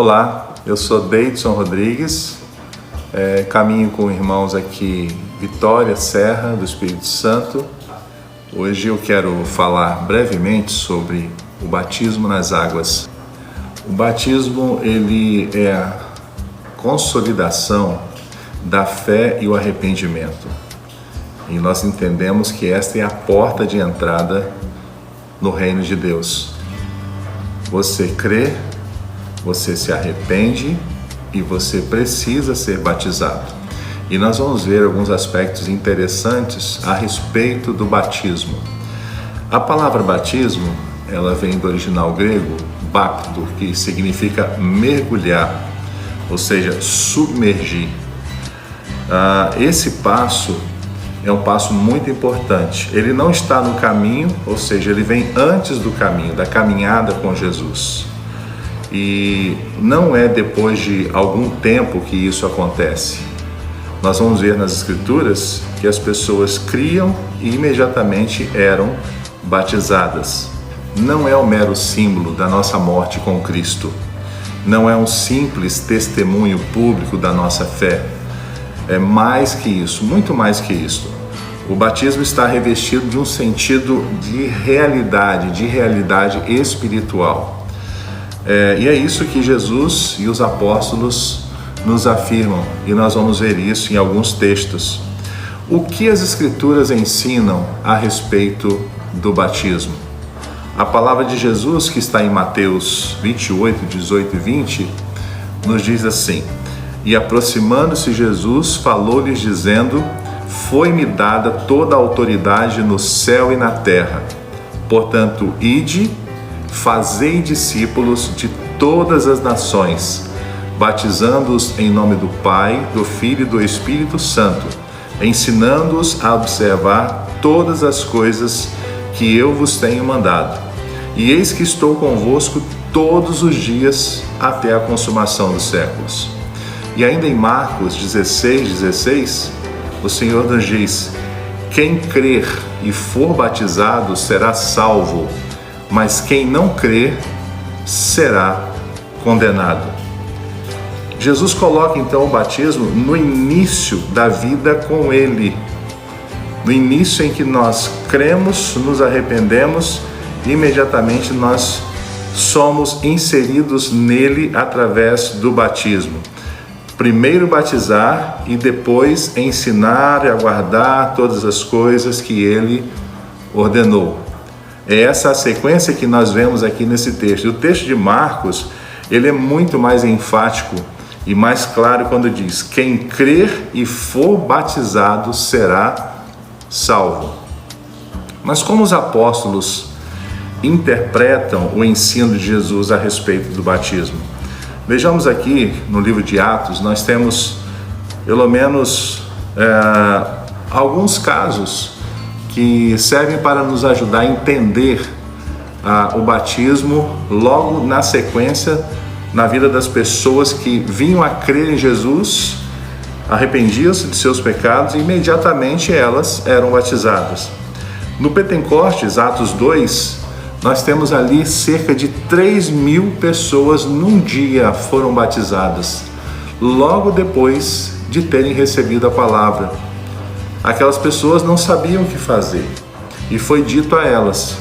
Olá, eu sou Deidson Rodrigues, caminho com irmãos aqui Vitória Serra do Espírito Santo. Hoje eu quero falar brevemente sobre o batismo nas águas. O batismo ele é a consolidação da fé e o arrependimento. E nós entendemos que esta é a porta de entrada no reino de Deus. Você crê, você se arrepende e você precisa ser batizado. E nós vamos ver alguns aspectos interessantes a respeito do batismo. A palavra batismo, ela vem do original grego, bapto, que significa mergulhar, ou seja, submergir. Esse passo é um passo muito importante. Ele não está no caminho, ou seja, ele vem antes do caminho, da caminhada com Jesus. E não é depois de algum tempo que isso acontece. Nós vamos ver nas Escrituras que as pessoas criam e imediatamente eram batizadas. Não é um mero símbolo da nossa morte com Cristo. Não é um simples testemunho público da nossa fé. É mais que isso, muito mais que isso. O batismo está revestido de um sentido de realidade espiritual. E é isso que Jesus e os apóstolos nos afirmam, e nós vamos ver isso em alguns textos. O que as Escrituras ensinam a respeito do batismo? A palavra de Jesus, que está em Mateus 28, 18 e 20, nos diz assim: E aproximando-se Jesus, falou-lhes dizendo: Foi-me dada toda a autoridade no céu e na terra. Portanto, ide, fazei discípulos de todas as nações, batizando-os em nome do Pai, do Filho e do Espírito Santo, ensinando-os a observar todas as coisas que eu vos tenho mandado. E eis que estou convosco todos os dias até a consumação dos séculos. E ainda em Marcos 16, o Senhor nos diz: Quem crer e for batizado será salvo, mas quem não crer será condenado. Jesus coloca então o batismo no início da vida com Ele, no início em que nós cremos, nos arrependemos, imediatamente nós somos inseridos nele através do batismo. Primeiro batizar e depois ensinar e aguardar todas as coisas que Ele ordenou. É essa a sequência que nós vemos aqui nesse texto. O texto de Marcos, ele é muito mais enfático e mais claro quando diz: Quem crer e for batizado será salvo. Mas como os apóstolos interpretam o ensino de Jesus a respeito do batismo? Vejamos aqui no livro de Atos, nós temos pelo menos alguns casos que servem para nos ajudar a entender o batismo logo na sequência na vida das pessoas que vinham a crer em Jesus, arrependiam-se de seus pecados e imediatamente elas eram batizadas. No Pentecostes, Atos 2, nós temos ali cerca de 3.000 pessoas num dia foram batizadas, logo depois de terem recebido a palavra. Aquelas pessoas não sabiam o que fazer e foi dito a elas: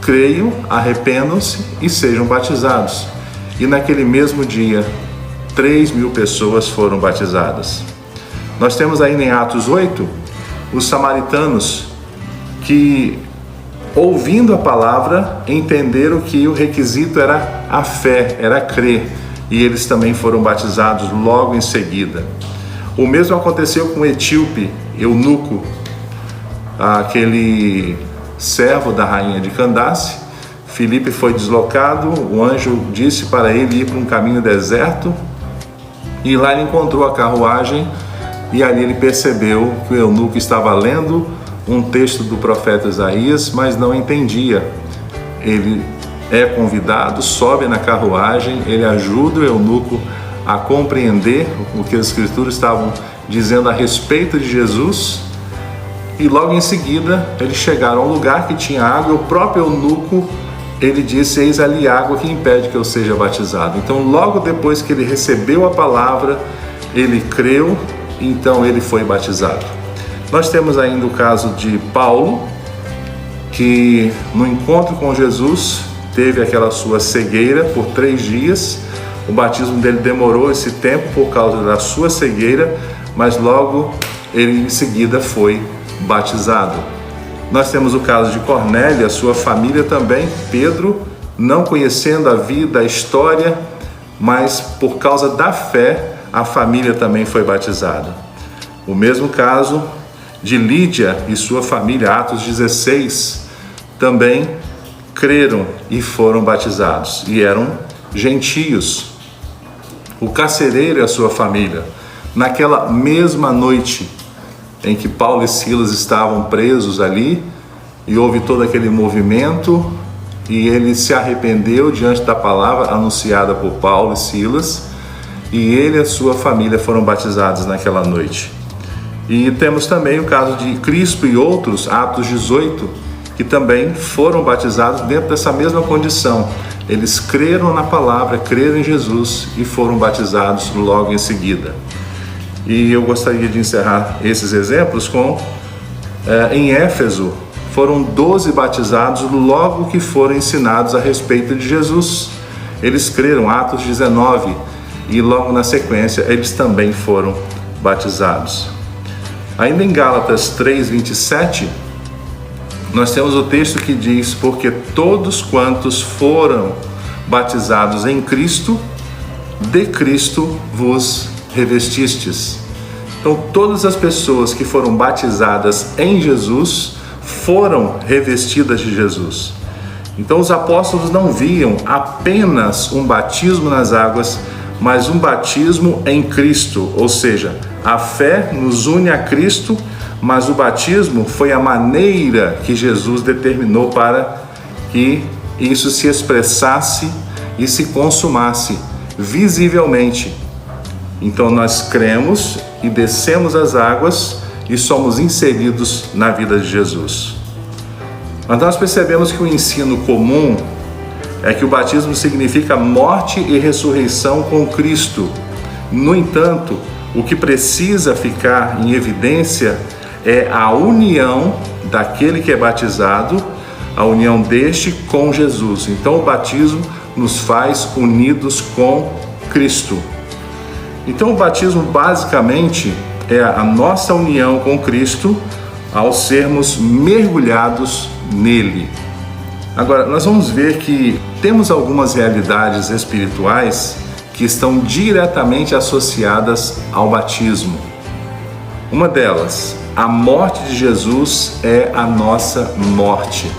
creiam, arrependam-se e sejam batizados. E naquele mesmo dia, 3.000 pessoas foram batizadas. Nós temos ainda em Atos 8, os samaritanos que, ouvindo a palavra, entenderam que o requisito era a fé, era crer, e eles também foram batizados logo em seguida. O mesmo aconteceu com o etíope eunuco, aquele servo da rainha de Candace. Filipe foi deslocado, o anjo disse para ele ir para um caminho deserto, e lá ele encontrou a carruagem, e ali ele percebeu que o eunuco estava lendo um texto do profeta Isaías, mas não entendia. Ele é convidado, sobe na carruagem, ele ajuda o eunuco a compreender o que as Escrituras estavam dizendo a respeito de Jesus, e logo em seguida eles chegaram a um lugar que tinha água. O próprio eunuco ele disse: eis ali água que impede que eu seja batizado. Então, logo depois que ele recebeu a palavra, ele creu, então ele foi batizado. Nós temos ainda o caso de Paulo, que no encontro com Jesus teve aquela sua cegueira por 3 dias. O batismo dele demorou esse tempo por causa da sua cegueira, mas logo ele em seguida foi batizado. Nós temos o caso de Cornélio, a sua família também. Pedro, não conhecendo a vida, a história, mas por causa da fé, a família também foi batizada. O mesmo caso de Lídia e sua família, Atos 16, também creram e foram batizados, e eram gentios. O carcereiro e a sua família, naquela mesma noite em que Paulo e Silas estavam presos ali, e houve todo aquele movimento, e ele se arrependeu diante da palavra anunciada por Paulo e Silas, e ele e a sua família foram batizados naquela noite. E temos também o caso de Crispo e outros, Atos 18, que também foram batizados dentro dessa mesma condição. Eles creram na palavra, creram em Jesus e foram batizados logo em seguida. E eu gostaria de encerrar esses exemplos com, em Éfeso, foram 12 batizados logo que foram ensinados a respeito de Jesus. Eles creram, Atos 19, e logo na sequência eles também foram batizados. Ainda em Gálatas 3:27, nós temos o texto que diz: porque todos quantos foram batizados em Cristo, de Cristo vos revestistes. Então todas as pessoas que foram batizadas em Jesus foram revestidas de Jesus. Então os apóstolos não viam apenas um batismo nas águas, mas um batismo em Cristo, ou seja, a fé nos une a Cristo, mas o batismo foi a maneira que Jesus determinou para que isso se expressasse e se consumasse visivelmente. Então nós cremos e descemos as águas e somos inseridos na vida de Jesus. Mas nós percebemos que o ensino comum é que o batismo significa morte e ressurreição com Cristo. No entanto, o que precisa ficar em evidência é a união daquele que é batizado, a união deste com Jesus. Então o batismo nos faz unidos com Cristo. Então o batismo basicamente é a nossa união com Cristo ao sermos mergulhados nele. Agora, nós vamos ver que temos algumas realidades espirituais que estão diretamente associadas ao batismo. Uma delas, a morte de Jesus é a nossa morte.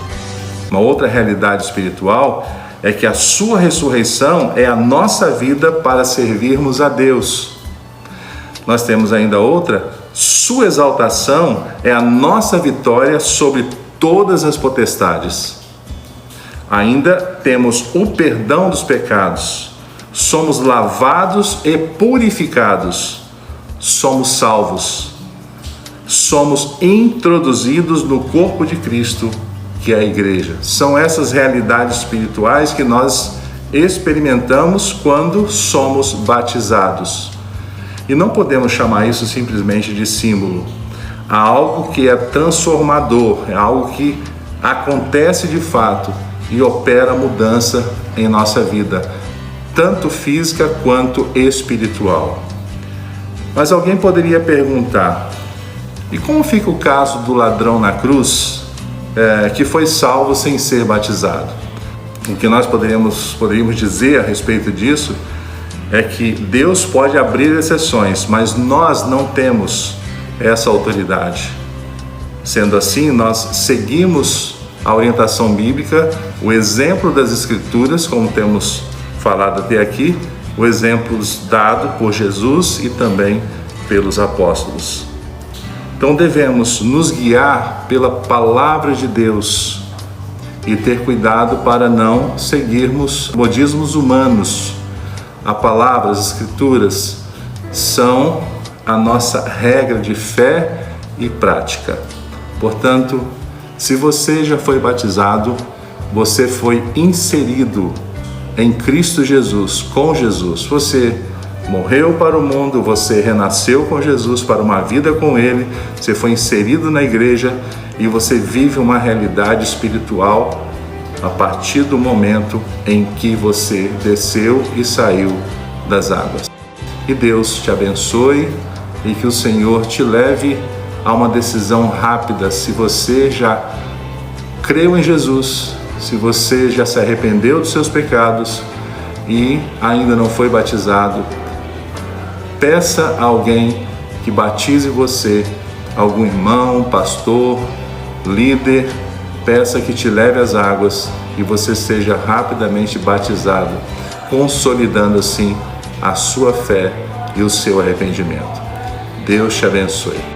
Uma outra realidade espiritual é que a sua ressurreição é a nossa vida para servirmos a Deus. Nós temos ainda outra, sua exaltação é a nossa vitória sobre todas as potestades. Ainda temos o perdão dos pecados, somos lavados e purificados, somos salvos, somos introduzidos no corpo de Cristo, que é a igreja. São essas realidades espirituais que nós experimentamos quando somos batizados. E não podemos chamar isso simplesmente de símbolo. Há algo que é transformador, é algo que acontece de fato e opera mudança em nossa vida, tanto física quanto espiritual. Mas alguém poderia perguntar: e como fica o caso do ladrão na cruz, que foi salvo sem ser batizado? O que nós poderíamos dizer a respeito disso é que Deus pode abrir exceções, mas nós não temos essa autoridade. Sendo assim, nós seguimos a orientação bíblica, o exemplo das Escrituras, como temos falado até aqui, o exemplo dado por Jesus e também pelos apóstolos. Então devemos nos guiar pela palavra de Deus e ter cuidado para não seguirmos modismos humanos. A palavra, as Escrituras são a nossa regra de fé e prática. Portanto, se você já foi batizado, você foi inserido em Cristo Jesus, com Jesus. Você morreu para o mundo, você renasceu com Jesus para uma vida com Ele, você foi inserido na igreja e você vive uma realidade espiritual a partir do momento em que você desceu e saiu das águas. Que Deus te abençoe e que o Senhor te leve a uma decisão rápida. Se você já creu em Jesus, se você já se arrependeu dos seus pecados e ainda não foi batizado, peça a alguém que batize você, algum irmão, pastor, líder, peça que te leve às águas e você seja rapidamente batizado, consolidando assim a sua fé e o seu arrependimento. Deus te abençoe.